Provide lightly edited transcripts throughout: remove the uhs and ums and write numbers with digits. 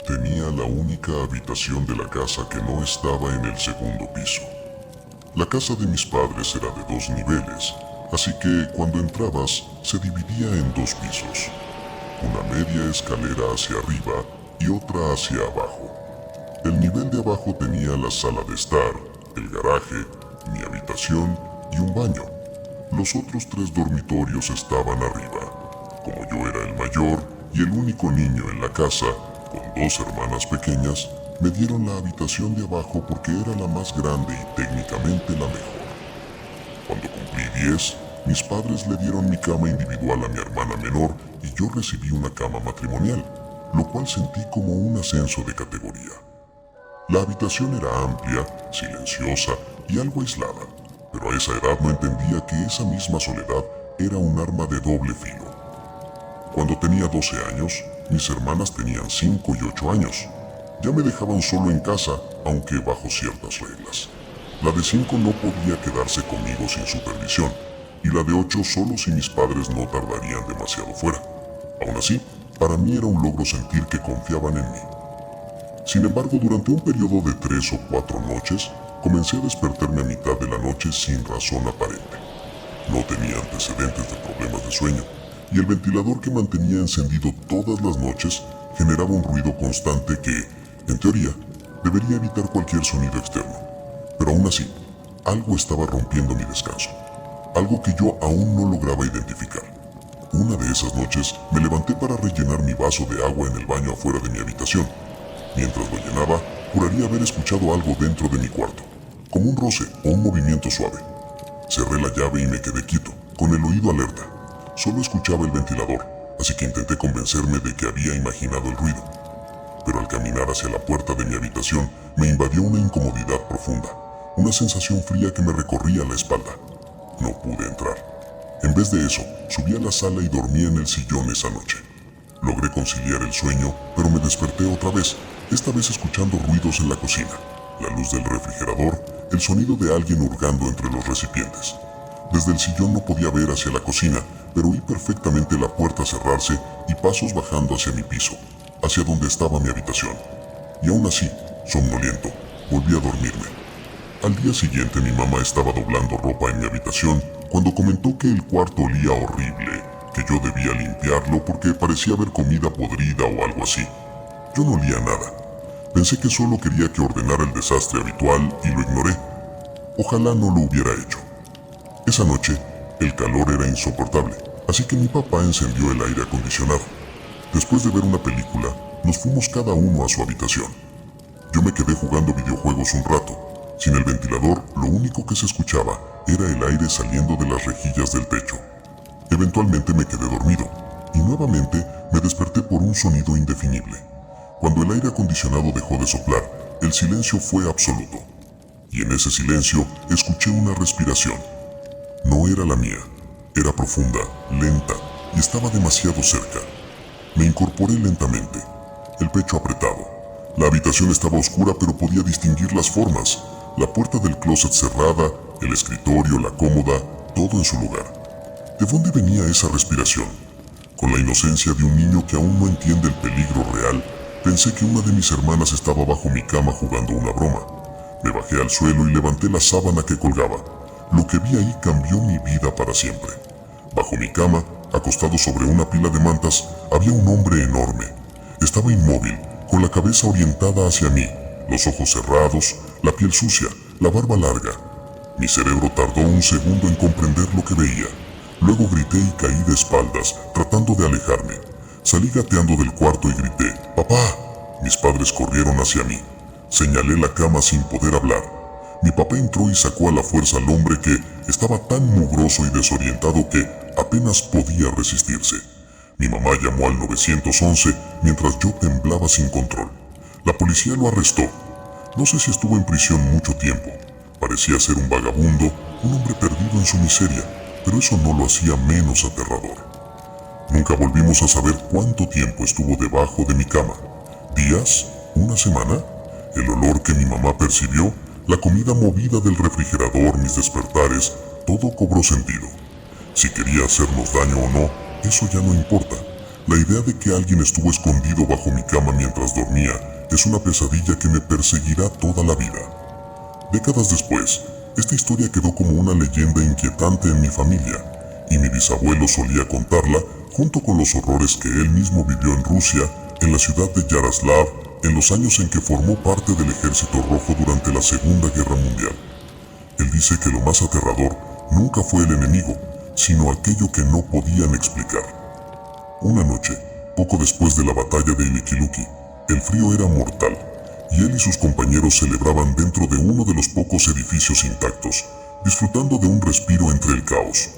tenía la única habitación de la casa que no estaba en el segundo piso. La casa de mis padres era de 2 niveles, así que cuando entrabas se dividía en 2 pisos, una media escalera hacia arriba y otra hacia abajo. El nivel de abajo tenía la sala de estar, el garaje, mi habitación y un baño. Los otros 3 dormitorios estaban arriba. Como yo era el mayor y el único niño en la casa, con 2 hermanas pequeñas, me dieron la habitación de abajo porque era la más grande y técnicamente la mejor. Cuando cumplí 10, mis padres le dieron mi cama individual a mi hermana menor y yo recibí una cama matrimonial, lo cual sentí como un ascenso de categoría. La habitación era amplia, silenciosa y algo aislada, pero a esa edad no entendía que esa misma soledad era un arma de doble filo. Cuando tenía 12 años, mis hermanas tenían 5 y 8 años. Ya me dejaban solo en casa, aunque bajo ciertas reglas. La de 5 no podía quedarse conmigo sin supervisión, y la de 8 solo si mis padres no tardarían demasiado fuera. Aún así, para mí era un logro sentir que confiaban en mí. Sin embargo, durante un periodo de 3 o 4 noches, comencé a despertarme a mitad de la noche sin razón aparente. No tenía antecedentes de problemas de sueño, y el ventilador que mantenía encendido todas las noches generaba un ruido constante que, en teoría, debería evitar cualquier sonido externo. Pero aún así, algo estaba rompiendo mi descanso, algo que yo aún no lograba identificar. Una de esas noches me levanté para rellenar mi vaso de agua en el baño afuera de mi habitación. Mientras lo llenaba, juraría haber escuchado algo dentro de mi cuarto, como un roce o un movimiento suave. Cerré la llave y me quedé quieto, con el oído alerta. Solo escuchaba el ventilador, así que intenté convencerme de que había imaginado el ruido. Pero al caminar hacia la puerta de mi habitación, me invadió una incomodidad profunda, una sensación fría que me recorría la espalda. No pude entrar. En vez de eso, subí a la sala y dormí en el sillón esa noche. Logré conciliar el sueño, pero me desperté otra vez, esta vez escuchando ruidos en la cocina, la luz del refrigerador, el sonido de alguien hurgando entre los recipientes. Desde el sillón no podía ver hacia la cocina, pero oí perfectamente la puerta cerrarse y pasos bajando hacia mi piso, hacia donde estaba mi habitación. Y aún así, somnoliento, volví a dormirme. Al día siguiente mi mamá estaba doblando ropa en mi habitación cuando comentó que el cuarto olía horrible, que yo debía limpiarlo porque parecía haber comida podrida o algo así. Yo no olía nada. Pensé que solo quería que ordenara el desastre habitual y lo ignoré. Ojalá no lo hubiera hecho. Esa noche, el calor era insoportable, así que mi papá encendió el aire acondicionado. Después de ver una película, nos fuimos cada uno a su habitación. Yo me quedé jugando videojuegos un rato. Sin el ventilador, lo único que se escuchaba era el aire saliendo de las rejillas del techo. Eventualmente me quedé dormido, y nuevamente me desperté por un sonido indefinible. Cuando el aire acondicionado dejó de soplar, el silencio fue absoluto. Y en ese silencio escuché una respiración. No era la mía, era profunda, lenta, y estaba demasiado cerca. Me incorporé lentamente, el pecho apretado. La habitación estaba oscura, pero podía distinguir las formas. La puerta del closet cerrada, el escritorio, la cómoda, todo en su lugar. ¿De dónde venía esa respiración? Con la inocencia de un niño que aún no entiende el peligro real, pensé que una de mis hermanas estaba bajo mi cama jugando una broma. Me bajé al suelo y levanté la sábana que colgaba. Lo que vi ahí cambió mi vida para siempre. Bajo mi cama, acostado sobre una pila de mantas, había un hombre enorme. Estaba inmóvil, con la cabeza orientada hacia mí, los ojos cerrados, la piel sucia, la barba larga. Mi cerebro tardó un segundo en comprender lo que veía. Luego grité y caí de espaldas, tratando de alejarme. Salí gateando del cuarto y grité, ¡Papá! Mis padres corrieron hacia mí. Señalé la cama sin poder hablar. Mi papá entró y sacó a la fuerza al hombre que estaba tan mugroso y desorientado que apenas podía resistirse. Mi mamá llamó al 911 mientras yo temblaba sin control. La policía lo arrestó. No sé si estuvo en prisión mucho tiempo. Parecía ser un vagabundo, un hombre perdido en su miseria, pero eso no lo hacía menos aterrador. Nunca volvimos a saber cuánto tiempo estuvo debajo de mi cama. ¿Días? ¿Una semana? El olor que mi mamá percibió, la comida movida del refrigerador, mis despertares, todo cobró sentido. Si quería hacernos daño o no, eso ya no importa. La idea de que alguien estuvo escondido bajo mi cama mientras dormía es una pesadilla que me perseguirá toda la vida. Décadas después, esta historia quedó como una leyenda inquietante en mi familia, y mi bisabuelo solía contarla junto con los horrores que él mismo vivió en Rusia, en la ciudad de Yaroslav, en los años en que formó parte del Ejército Rojo durante la Segunda Guerra Mundial. Él dice que lo más aterrador nunca fue el enemigo, sino aquello que no podían explicar. Una noche, poco después de la batalla de Ilikiluki, el frío era mortal, y él y sus compañeros celebraban dentro de uno de los pocos edificios intactos, disfrutando de un respiro entre el caos.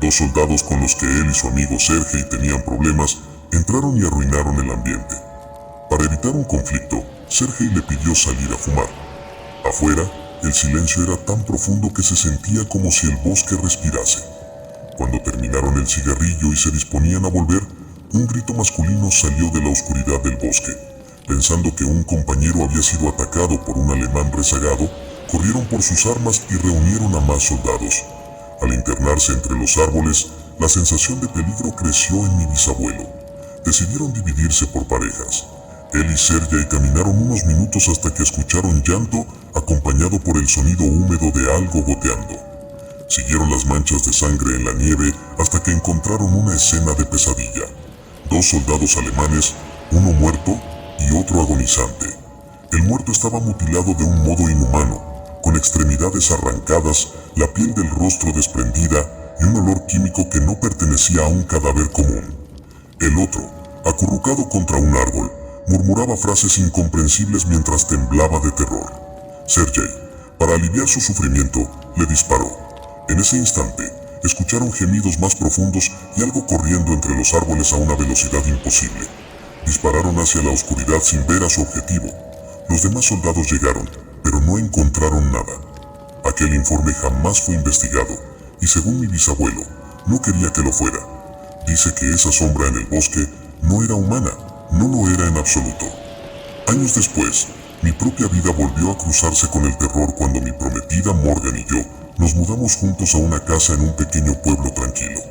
Dos soldados con los que él y su amigo Sergei tenían problemas entraron y arruinaron el ambiente. Para evitar un conflicto, Sergei le pidió salir a fumar. Afuera, el silencio era tan profundo que se sentía como si el bosque respirase. Cuando terminaron el cigarrillo y se disponían a volver, un grito masculino salió de la oscuridad del bosque. Pensando que un compañero había sido atacado por un alemán rezagado, corrieron por sus armas y reunieron a más soldados. Al internarse entre los árboles, la sensación de peligro creció en mi bisabuelo. Decidieron dividirse por parejas. Él y Sergei caminaron unos minutos hasta que escucharon llanto acompañado por el sonido húmedo de algo goteando. Siguieron las manchas de sangre en la nieve hasta que encontraron una escena de pesadilla. Dos soldados alemanes, uno muerto y otro agonizante. El muerto estaba mutilado de un modo inhumano, con extremidades arrancadas, la piel del rostro desprendida y un olor químico que no pertenecía a un cadáver común. El otro, acurrucado contra un árbol, murmuraba frases incomprensibles mientras temblaba de terror. Sergei, para aliviar su sufrimiento, le disparó. En ese instante, escucharon gemidos más profundos y algo corriendo entre los árboles a una velocidad imposible. Dispararon hacia la oscuridad sin ver a su objetivo. Los demás soldados llegaron, pero no encontraron nada. Aquel informe jamás fue investigado, y según mi bisabuelo, no quería que lo fuera. Dice que esa sombra en el bosque no era humana, no lo era en absoluto. Años después, mi propia vida volvió a cruzarse con el terror cuando mi prometida Morgan y yo nos mudamos juntos a una casa en un pequeño pueblo tranquilo.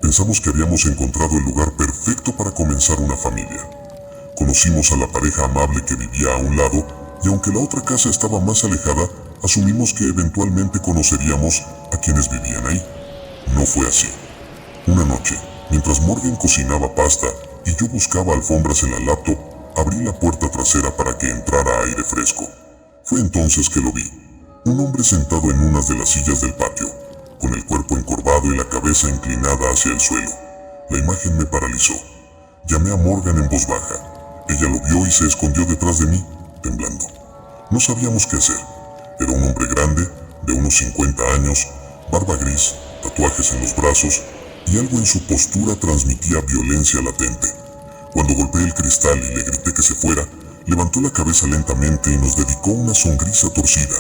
Pensamos que habíamos encontrado el lugar perfecto para comenzar una familia. Conocimos a la pareja amable que vivía a un lado, y aunque la otra casa estaba más alejada, asumimos que eventualmente conoceríamos a quienes vivían ahí. No fue así. Una noche, mientras Morgan cocinaba pasta y yo buscaba alfombras en la laptop, abrí la puerta trasera para que entrara aire fresco. Fue entonces que lo vi. Un hombre sentado en una de las sillas del patio, con el cuerpo encorvado y la cabeza inclinada hacia el suelo. La imagen me paralizó. Llamé a Morgan en voz baja. Ella lo vio y se escondió detrás de mí, temblando. No sabíamos qué hacer. Era un hombre grande, de unos 50 años, barba gris, tatuajes en los brazos, y algo en su postura transmitía violencia latente. Cuando golpeé el cristal y le grité que se fuera, levantó la cabeza lentamente y nos dedicó una sonrisa torcida,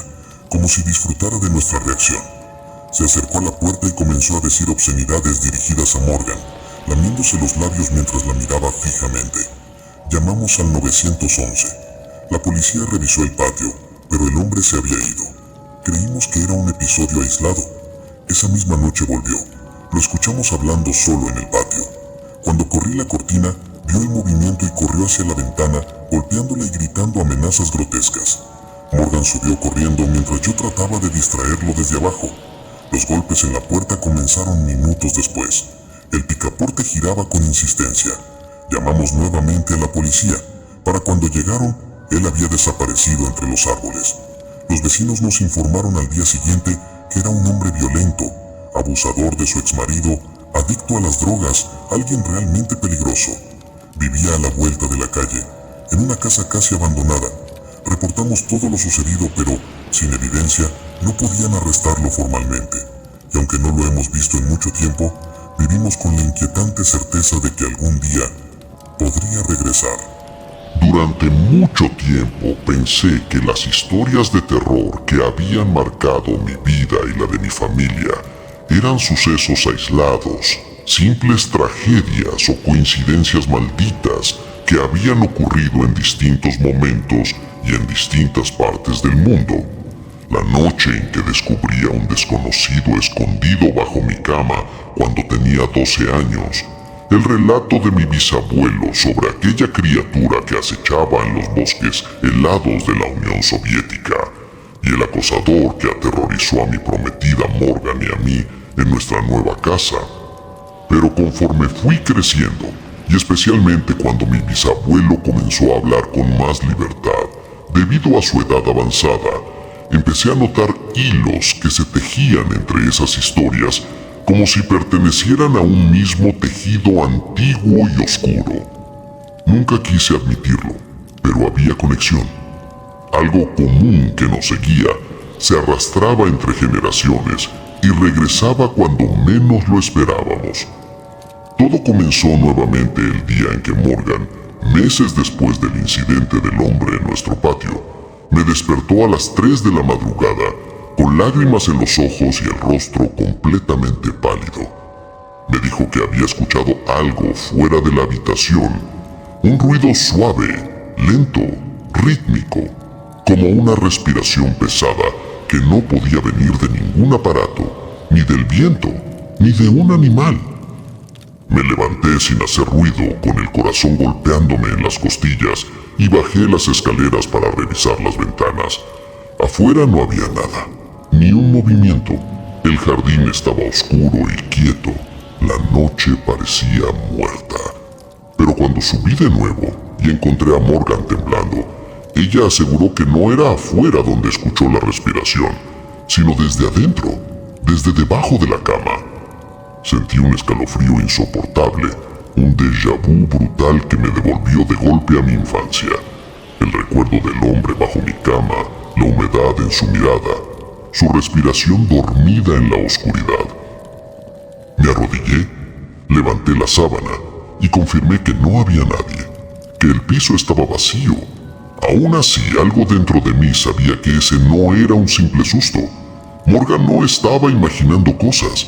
como si disfrutara de nuestra reacción. Se acercó a la puerta y comenzó a decir obscenidades dirigidas a Morgan, lamiéndose los labios mientras la miraba fijamente. Llamamos al 911. La policía revisó el patio, pero el hombre se había ido. Creímos que era un episodio aislado. Esa misma noche volvió. Lo escuchamos hablando solo en el patio. Cuando corrí la cortina, vio el movimiento y corrió hacia la ventana, golpeándola y gritando amenazas grotescas. Morgan subió corriendo mientras yo trataba de distraerlo desde abajo. Los golpes en la puerta comenzaron minutos después. El picaporte giraba con insistencia. Llamamos nuevamente a la policía. Para cuando llegaron, él había desaparecido entre los árboles. Los vecinos nos informaron al día siguiente que era un hombre violento, abusador de su exmarido, adicto a las drogas, alguien realmente peligroso. Vivía a la vuelta de la calle, en una casa casi abandonada. Reportamos todo lo sucedido, pero, sin evidencia, no podían arrestarlo formalmente. Y aunque no lo hemos visto en mucho tiempo, vivimos con la inquietante certeza de que algún día podría regresar. Durante mucho tiempo pensé que las historias de terror que habían marcado mi vida y la de mi familia eran sucesos aislados, simples tragedias o coincidencias malditas que habían ocurrido en distintos momentos y en distintas partes del mundo. La noche en que descubrí a un desconocido escondido bajo mi cama cuando tenía 12 años el relato de mi bisabuelo sobre aquella criatura que acechaba en los bosques helados de la Unión Soviética y el acosador que aterrorizó a mi prometida Morgan y a mí en nuestra nueva casa. Pero conforme fui creciendo, y especialmente cuando mi bisabuelo comenzó a hablar con más libertad, debido a su edad avanzada, empecé a notar hilos que se tejían entre esas historias como si pertenecieran a un mismo tejido antiguo y oscuro. Nunca quise admitirlo, pero había conexión. Algo común que nos seguía se arrastraba entre generaciones y regresaba cuando menos lo esperábamos. Todo comenzó nuevamente el día en que Morgan, meses después del incidente del hombre en nuestro patio, me despertó a las 3 de la madrugada, con lágrimas en los ojos y el rostro completamente pálido. Me dijo que había escuchado algo fuera de la habitación, un ruido suave, lento, rítmico, como una respiración pesada que no podía venir de ningún aparato, ni del viento, ni de un animal. Me levanté sin hacer ruido, con el corazón golpeándome en las costillas, y bajé las escaleras para revisar las ventanas. Afuera no había nada, ni un movimiento. El jardín estaba oscuro y quieto. La noche parecía muerta. Pero cuando subí de nuevo y encontré a Morgan temblando, ella aseguró que no era afuera donde escuchó la respiración, sino desde adentro, desde debajo de la cama. Sentí un escalofrío insoportable, un déjà vu brutal que me devolvió de golpe a mi infancia. El recuerdo del hombre bajo mi cama, la humedad en su mirada, su respiración dormida en la oscuridad. Me arrodillé, levanté la sábana y confirmé que no había nadie, que el piso estaba vacío. Aún así, algo dentro de mí sabía que ese no era un simple susto. Morgan no estaba imaginando cosas.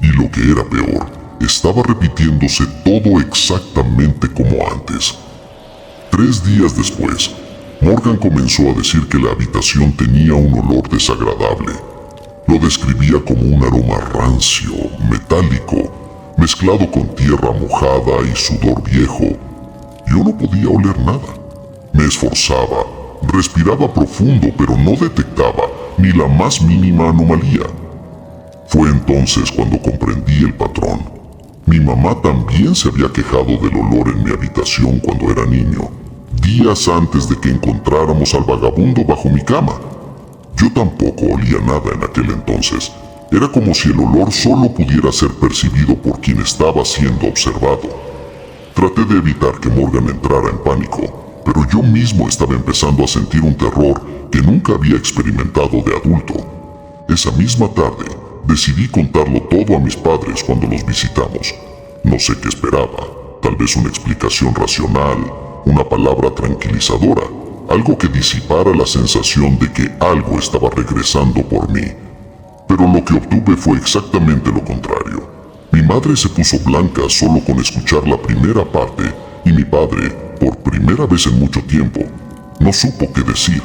Y lo que era peor, estaba repitiéndose todo exactamente como antes. 3 días después, Morgan comenzó a decir que la habitación tenía un olor desagradable. Lo describía como un aroma rancio, metálico, mezclado con tierra mojada y sudor viejo. Yo no podía oler nada. Me esforzaba, respiraba profundo, pero no detectaba ni la más mínima anomalía. Fue entonces cuando comprendí el patrón. Mi mamá también se había quejado del olor en mi habitación cuando era niño, días antes de que encontráramos al vagabundo bajo mi cama. Yo tampoco olía nada en aquel entonces. Era como si el olor solo pudiera ser percibido por quien estaba siendo observado. Traté de evitar que Morgan entrara en pánico, pero yo mismo estaba empezando a sentir un terror que nunca había experimentado de adulto. Esa misma tarde, decidí contarlo todo a mis padres cuando los visitamos. No sé qué esperaba, tal vez una explicación racional, una palabra tranquilizadora, algo que disipara la sensación de que algo estaba regresando por mí. Pero lo que obtuve fue exactamente lo contrario. Mi madre se puso blanca solo con escuchar la primera parte y mi padre, por primera vez en mucho tiempo, no supo qué decir.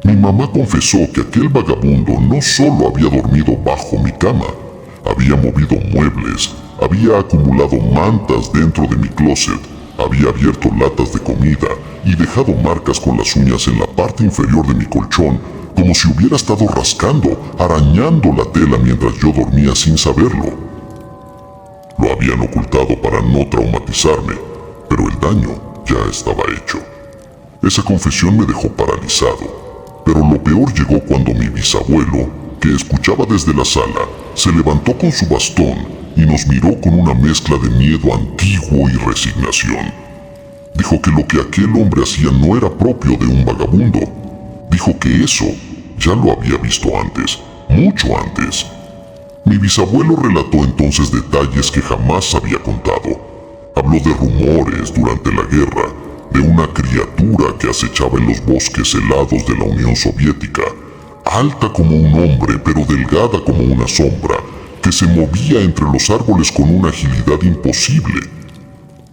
Mi mamá confesó que aquel vagabundo no solo había dormido bajo mi cama, había movido muebles, había acumulado mantas dentro de mi closet, había abierto latas de comida y dejado marcas con las uñas en la parte inferior de mi colchón, como si hubiera estado rascando, arañando la tela mientras yo dormía sin saberlo. Lo habían ocultado para no traumatizarme, pero el daño ya estaba hecho. Esa confesión me dejó paralizado. Pero lo peor llegó cuando mi bisabuelo, que escuchaba desde la sala, se levantó con su bastón y nos miró con una mezcla de miedo antiguo y resignación. Dijo que lo que aquel hombre hacía no era propio de un vagabundo. Dijo que eso ya lo había visto antes, mucho antes. Mi bisabuelo relató entonces detalles que jamás había contado. Habló de rumores durante la guerra, de una criatura que acechaba en los bosques helados de la Unión Soviética, alta como un hombre pero delgada como una sombra, que se movía entre los árboles con una agilidad imposible.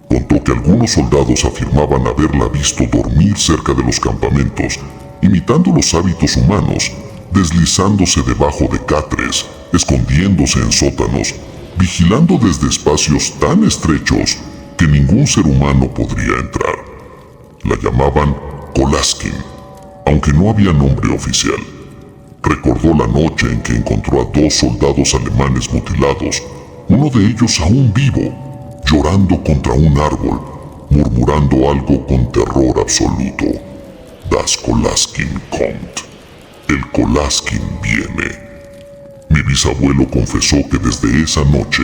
Contó que algunos soldados afirmaban haberla visto dormir cerca de los campamentos, imitando los hábitos humanos, deslizándose debajo de catres, escondiéndose en sótanos, vigilando desde espacios tan estrechos que ningún ser humano podría entrar. La llamaban Kolaskin, aunque no había nombre oficial. Recordó la noche en que encontró a 2 soldados alemanes mutilados, uno de ellos aún vivo, llorando contra un árbol, murmurando algo con terror absoluto. Das Kolaskin kommt. El Kolaskin viene. Mi bisabuelo confesó que desde esa noche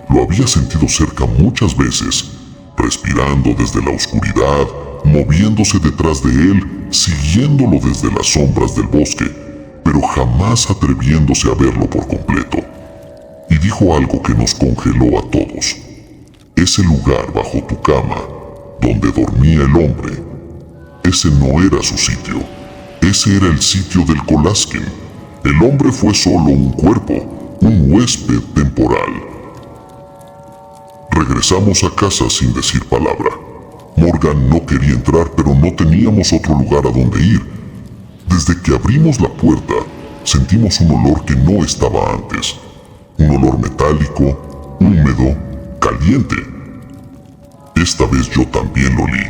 lo había sentido cerca muchas veces, respirando desde la oscuridad, moviéndose detrás de él, siguiéndolo desde las sombras del bosque, pero jamás atreviéndose a verlo por completo. Y dijo algo que nos congeló a todos. Ese lugar bajo tu cama, donde dormía el hombre, ese no era su sitio. Ese era el sitio del Kolaskin. El hombre fue solo un cuerpo, un huésped temporal. Regresamos a casa sin decir palabra. Morgan no quería entrar, pero no teníamos otro lugar a donde ir. Desde que abrimos la puerta, sentimos un olor que no estaba antes. Un olor metálico, húmedo, caliente. Esta vez yo también lo olí.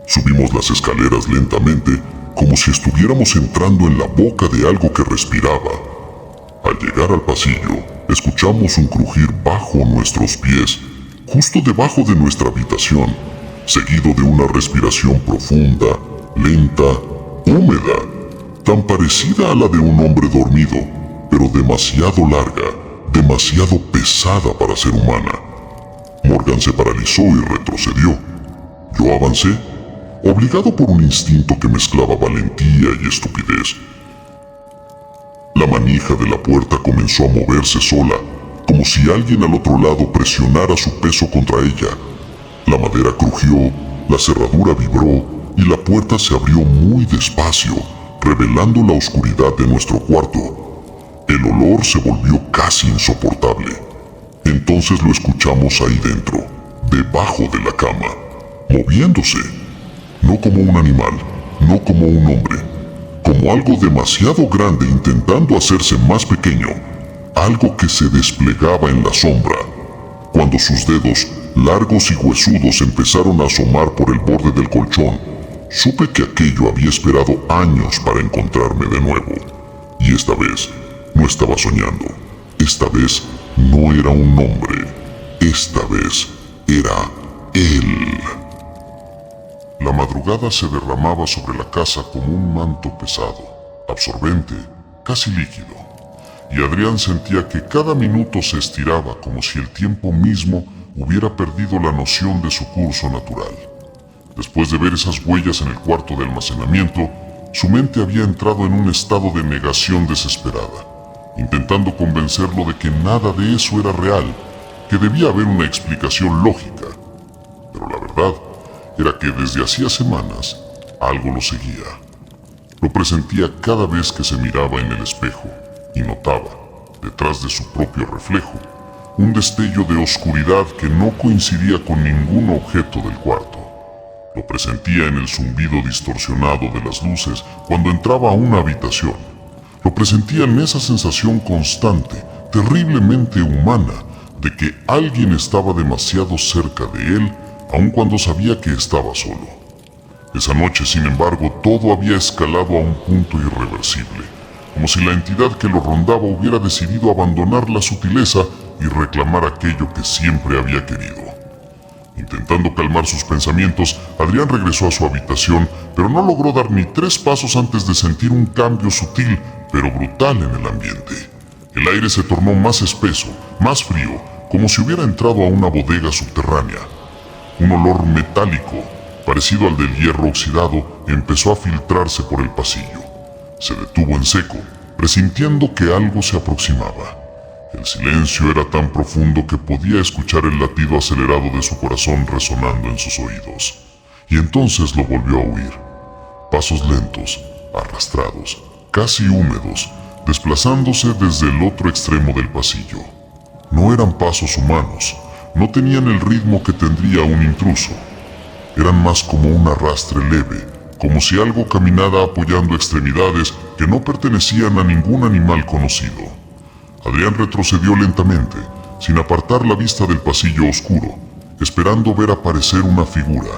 Subimos las escaleras lentamente, como si estuviéramos entrando en la boca de algo que respiraba. Al llegar al pasillo, escuchamos un crujir bajo nuestros pies, justo debajo de nuestra habitación, seguido de una respiración profunda, lenta, húmeda, tan parecida a la de un hombre dormido, pero demasiado larga, demasiado pesada para ser humana. Morgan se paralizó y retrocedió. Yo avancé, obligado por un instinto que mezclaba valentía y estupidez. La manija de la puerta comenzó a moverse sola, como si alguien al otro lado presionara su peso contra ella. La madera crujió, la cerradura vibró y la puerta se abrió muy despacio, revelando la oscuridad de nuestro cuarto. El olor se volvió casi insoportable. Entonces lo escuchamos ahí dentro, debajo de la cama, moviéndose. No como un animal, no como un hombre, como algo demasiado grande intentando hacerse más pequeño, algo que se desplegaba en la sombra. Cuando sus dedos, largos y huesudos, empezaron a asomar por el borde del colchón, supe que aquello había esperado años para encontrarme de nuevo. Y esta vez no estaba soñando. Esta vez no era un hombre. Esta vez era él. La madrugada se derramaba sobre la casa como un manto pesado, absorbente, casi líquido, y Adrián sentía que cada minuto se estiraba como si el tiempo mismo hubiera perdido la noción de su curso natural. Después de ver esas huellas en el cuarto de almacenamiento, su mente había entrado en un estado de negación desesperada, intentando convencerlo de que nada de eso era real, que debía haber una explicación lógica. Pero la verdad era que desde hacía semanas algo lo seguía. Lo presentía cada vez que se miraba en el espejo y notaba, detrás de su propio reflejo, un destello de oscuridad que no coincidía con ningún objeto del cuarto. Lo presentía en el zumbido distorsionado de las luces cuando entraba a una habitación. Lo presentía en esa sensación constante, terriblemente humana, de que alguien estaba demasiado cerca de él, aun cuando sabía que estaba solo. Esa noche, sin embargo, todo había escalado a un punto irreversible, como si la entidad que lo rondaba hubiera decidido abandonar la sutileza y reclamar aquello que siempre había querido. Intentando calmar sus pensamientos, Adrián regresó a su habitación, pero no logró dar ni 3 pasos antes de sentir un cambio sutil, pero brutal en el ambiente. El aire se tornó más espeso, más frío, como si hubiera entrado a una bodega subterránea. Un olor metálico, parecido al del hierro oxidado, empezó a filtrarse por el pasillo. Se detuvo en seco, presintiendo que algo se aproximaba. El silencio era tan profundo que podía escuchar el latido acelerado de su corazón resonando en sus oídos. Y entonces lo volvió a oír. Pasos lentos, arrastrados, casi húmedos, desplazándose desde el otro extremo del pasillo. No eran pasos humanos, no tenían el ritmo que tendría un intruso. Eran más como un arrastre leve, como si algo caminara apoyando extremidades que no pertenecían a ningún animal conocido. Adrián retrocedió lentamente, sin apartar la vista del pasillo oscuro, esperando ver aparecer una figura,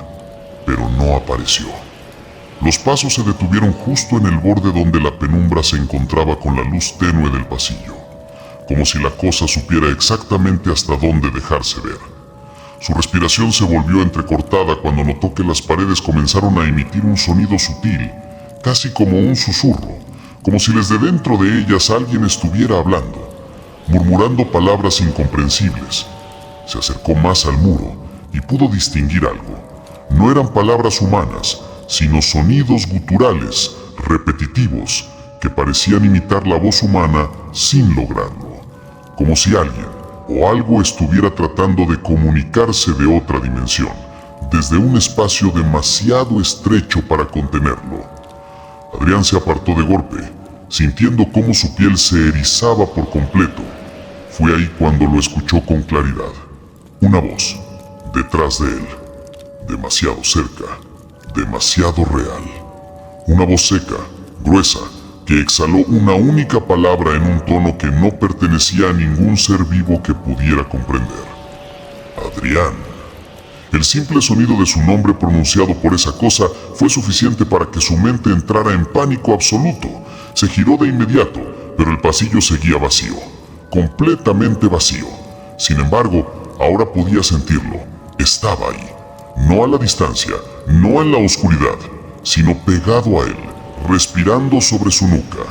pero no apareció. Los pasos se detuvieron justo en el borde donde la penumbra se encontraba con la luz tenue del pasillo, como si la cosa supiera exactamente hasta dónde dejarse ver. Su respiración se volvió entrecortada cuando notó que las paredes comenzaron a emitir un sonido sutil, casi como un susurro, como si desde dentro de ellas alguien estuviera hablando, murmurando palabras incomprensibles. Se acercó más al muro y pudo distinguir algo. No eran palabras humanas, sino sonidos guturales, repetitivos, que parecían imitar la voz humana sin lograrlo, como si alguien o algo estuviera tratando de comunicarse de otra dimensión, desde un espacio demasiado estrecho para contenerlo. Adrián se apartó de golpe, sintiendo cómo su piel se erizaba por completo. Fue ahí cuando lo escuchó con claridad. Una voz, detrás de él, demasiado cerca, demasiado real. Una voz seca, gruesa, que exhaló una única palabra en un tono que no pertenecía a ningún ser vivo que pudiera comprender. Adrián. El simple sonido de su nombre pronunciado por esa cosa fue suficiente para que su mente entrara en pánico absoluto. Se giró de inmediato, pero el pasillo seguía vacío, completamente vacío. Sin embargo, ahora podía sentirlo. Estaba ahí, no a la distancia, no en la oscuridad, sino pegado a él, respirando sobre su nuca.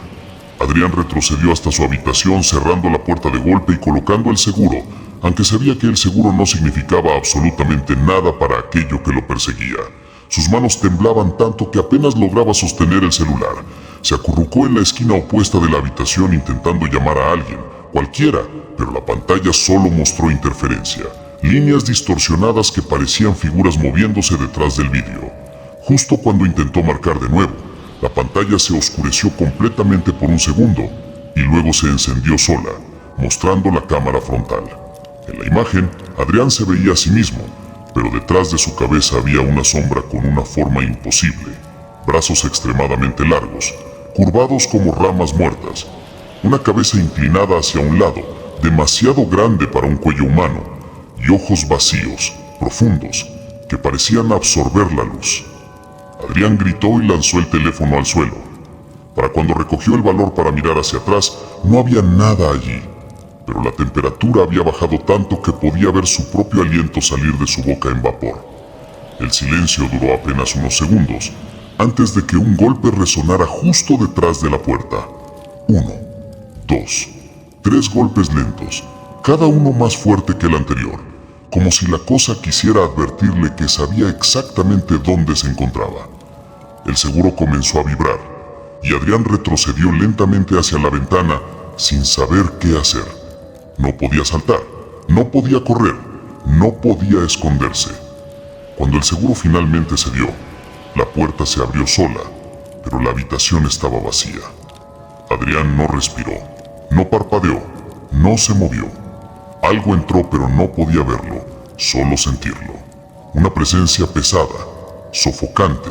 Adrián retrocedió hasta su habitación, cerrando la puerta de golpe y colocando el seguro, aunque sabía que el seguro no significaba absolutamente nada para aquello que lo perseguía. Sus manos temblaban tanto que apenas lograba sostener el celular. Se acurrucó en la esquina opuesta de la habitación intentando llamar a alguien, cualquiera, pero la pantalla solo mostró interferencia, líneas distorsionadas que parecían figuras moviéndose detrás del vidrio. Justo cuando intentó marcar de nuevo, la pantalla se oscureció completamente por un segundo y luego se encendió sola, mostrando la cámara frontal. En la imagen, Adrián se veía a sí mismo, pero detrás de su cabeza había una sombra con una forma imposible, brazos extremadamente largos, curvados como ramas muertas, una cabeza inclinada hacia un lado, demasiado grande para un cuello humano, y ojos vacíos, profundos, que parecían absorber la luz. Adrián gritó y lanzó el teléfono al suelo. Para cuando recogió el valor para mirar hacia atrás, no había nada allí, pero la temperatura había bajado tanto que podía ver su propio aliento salir de su boca en vapor. El silencio duró apenas unos segundos, antes de que un golpe resonara justo detrás de la puerta. 1, 2, 3 golpes lentos, cada uno más fuerte que el anterior, como si la cosa quisiera advertirle que sabía exactamente dónde se encontraba. El seguro comenzó a vibrar, y Adrián retrocedió lentamente hacia la ventana sin saber qué hacer. No podía saltar, no podía correr, no podía esconderse. Cuando el seguro finalmente se dio, la puerta se abrió sola, pero la habitación estaba vacía. Adrián no respiró, no parpadeó, no se movió. Algo entró pero no podía verlo, solo sentirlo. Una presencia pesada, sofocante,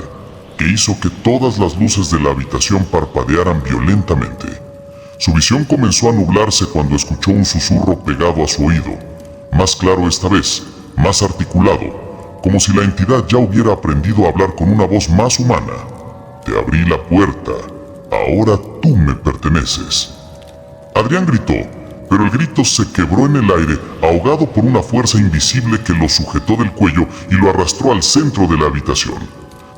que hizo que todas las luces de la habitación parpadearan violentamente. Su visión comenzó a nublarse cuando escuchó un susurro pegado a su oído, más claro esta vez, más articulado, como si la entidad ya hubiera aprendido a hablar con una voz más humana. Te abrí la puerta, ahora tú me perteneces. Adrián gritó, pero el grito se quebró en el aire, ahogado por una fuerza invisible que lo sujetó del cuello y lo arrastró al centro de la habitación.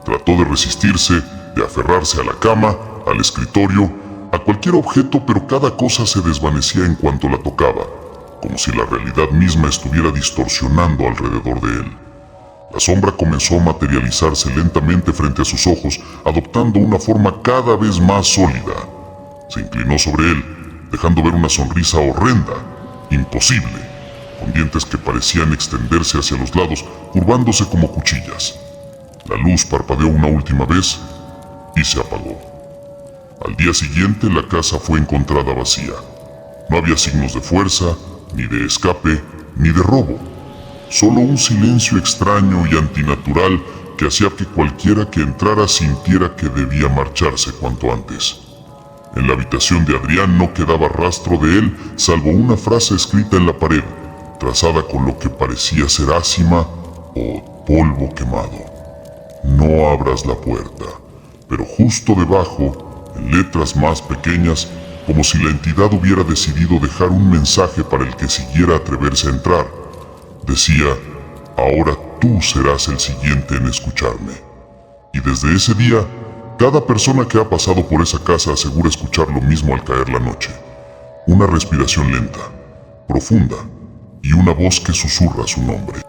Trató de resistirse, de aferrarse a la cama, al escritorio, a cualquier objeto, pero cada cosa se desvanecía en cuanto la tocaba, como si la realidad misma estuviera distorsionando alrededor de él. La sombra comenzó a materializarse lentamente frente a sus ojos, adoptando una forma cada vez más sólida. Se inclinó sobre él, dejando ver una sonrisa horrenda, imposible, con dientes que parecían extenderse hacia los lados, curvándose como cuchillas. La luz parpadeó una última vez y se apagó. Al día siguiente la casa fue encontrada vacía. No había signos de fuerza, ni de escape, ni de robo. Solo un silencio extraño y antinatural que hacía que cualquiera que entrara sintiera que debía marcharse cuanto antes. En la habitación de Adrián no quedaba rastro de él, salvo una frase escrita en la pared, trazada con lo que parecía ser ácima o polvo quemado. No abras la puerta, pero justo debajo, en letras más pequeñas, como si la entidad hubiera decidido dejar un mensaje para el que siguiera atreverse a entrar, decía: ahora tú serás el siguiente en escucharme. Y desde ese día, cada persona que ha pasado por esa casa asegura escuchar lo mismo al caer la noche. Una respiración lenta, profunda, y una voz que susurra su nombre.